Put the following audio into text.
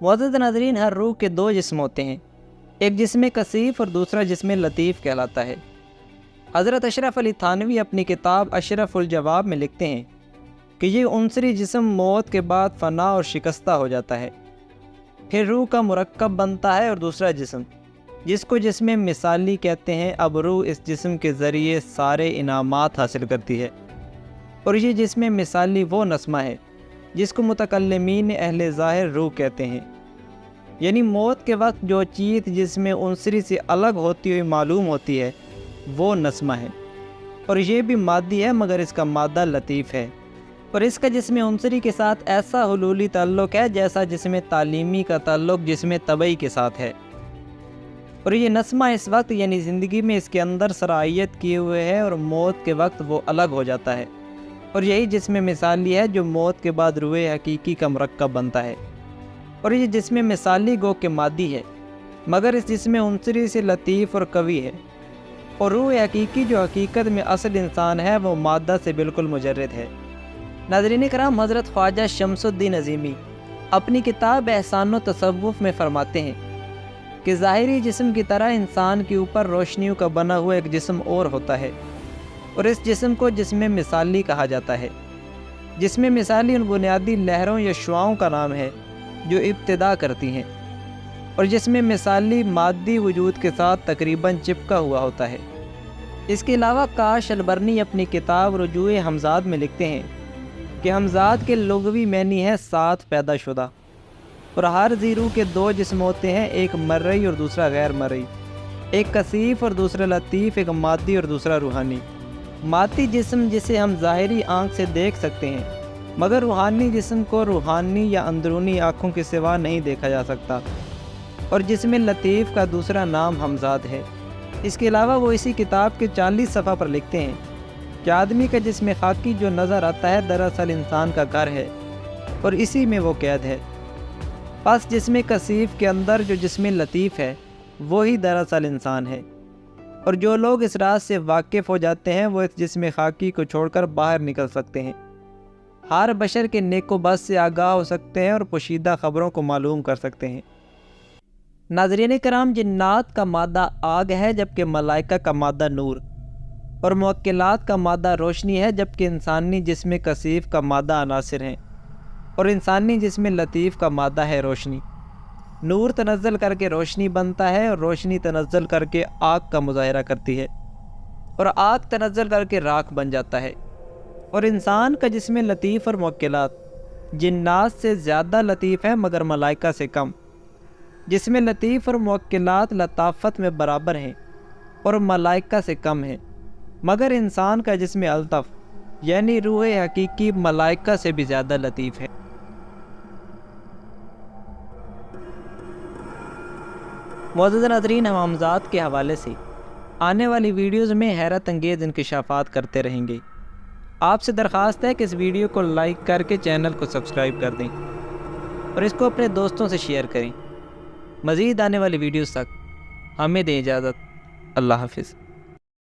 मुअज़्ज़ज़ नाज़रीन, हर रूह के दो जिस्म होते हैं, एक जिस्म कसीफ और दूसरा जिस्म लतीफ़ कहलाता है। हज़रत अशरफ अली थानवी अपनी किताब अशरफुल जवाब में लिखते हैं कि ये उनसरी जिस्म मौत के बाद फ़ना और शिकस्ता हो जाता है, फिर रूह का मुरक्कब बनता है और दूसरा जिस्म, जिसको जिस्म मिसाली कहते हैं, अब रूह इस जिस्म के ज़रिए सारे इनामात हासिल करती है। और ये जिस्म मिसाली वो नस्मा है जिसको मुतकल्लिमीन अहले ज़ाहिर रूह कहते हैं, यानी मौत के वक्त जो चीज़ जिस्म उनसरी से अलग होती हुई मालूम होती है वो नस्मा है। और ये भी मादी है मगर इसका मादा लतीफ़ है, और इसका जिस्म उनसरी के साथ ऐसा हुलूली ताल्लुक़ है जैसा जिस्म तालीमी का ताल्लुक़ जिस्म तबई के साथ है। और ये नस्मा इस वक्त यानी ज़िंदगी में इसके अंदर सराहियत किए हुए है और मौत के वक्त वो अलग हो जाता है। और यही जिस्म मिसाली है जो मौत के बाद रूह हकीकी का मुरक्कब बनता है। और ये जिस्म मिसाली गो के मादी है मगर इस जिस्म उनसरी से लतीफ़ और कवी है। और रूह हकीकी जो हकीकत में असल इंसान है वो मादा से बिल्कुल मुजर्रद है। नाज़रीन कराम, हज़रत ख्वाजा शम्सुद्दीन अज़ीमी अपनी किताब एहसान व तसव्वुफ़ में फ़रमाते हैं कि ज़ाहिरी जिस्म की तरह इंसान के ऊपर रोशनियों का बना हुआ एक जिस्म और होता है, और इस जिस्म को जिस्म मिसाली कहा जाता है। जिस्म मिसाली उन बुनियादी लहरों या शुआओं का नाम है जो इब्तिदा करती हैं, और जिस्म मिसाली मादी वजूद के साथ तकरीबन चिपका हुआ होता है। इसके अलावा काश अलबरनी अपनी किताब रुजूए हमजाद में लिखते हैं कि हमजाद के लुग़वी मैनी है साथ पैदा शुदा, और हर ज़ीरू के दो जिस्म होते हैं, एक मर्रई और दूसरा गैर मर्रई, एक कसीफ़ और दूसरा लतीफ़, एक मादी और दूसरा रूहानी। मादी जिस्म जिसे हम ज़ाहिरी आँख से देख सकते हैं मगर रूहानी जिस्म को रूहानी या अंदरूनी आँखों के सिवा नहीं देखा जा सकता, और जिस्म लतीफ़ का दूसरा नाम हमजाद है। इसके अलावा वो इसी किताब के 40 सफ़ा पर लिखते हैं कि आदमी का जिस्म खाकी जो नज़र आता है दरअसल इंसान का घर है और इसी में वो कैद है। बस जिस्म कसीफ़ के अंदर जो जिस्म लतीफ़ है वही दरअसल इंसान है, और जो लोग इस राज से वाकिफ़ हो जाते हैं वो इस जिस्म खाकी को छोड़कर बाहर निकल सकते हैं। हर बशर के नेको बद से आगाह हो सकते हैं और पोशीदा ख़बरों को मालूम कर सकते हैं। नाज़रीन कराम, जिन्नात का मादा आग है जबकि मलाइका का मादा नूर, और मुवक्किलात का मादा रोशनी है, जबकि इंसानी जिस्म कसीफ़ का मादा अनासिर हैं, और इंसानी जिस्म लतीफ़ का मादा है रोशनी। नूर तनज़्ज़ल करके रोशनी बनता है और रोशनी तनज़्ज़ल करके आग का मुज़ाहिरा करती है, और आग तनज़्ज़ल करके राख बन जाता है। और इंसान का जिस्म लतीफ़ और मुवक्किलात जिन्नात से ज़्यादा लतीफ़ है मगर मलाइका से कम। जिस्म लतीफ़ और मुवक्किलात लताफ़त में बराबर हैं और मलाइका से कम हैं, मगर इंसान का जिस्म अल्तफ़ यानी रूह हकीकी मलाइका से भी ज़्यादा लतीफ़ है। मुअज़्ज़ज़ नाज़रीन, हम हमजाद के हवाले से आने वाली वीडियोज़ में हैरत अंगेज़ इंकिशाफ़ात करते रहेंगे। आपसे दरख्वास्त है कि इस वीडियो को लाइक करके चैनल को सब्सक्राइब कर दें और इसको अपने दोस्तों से शेयर करें। मज़ीद आने वाली वीडियोज़ तक हमें दें इजाज़त। अल्लाह हाफ़िज़।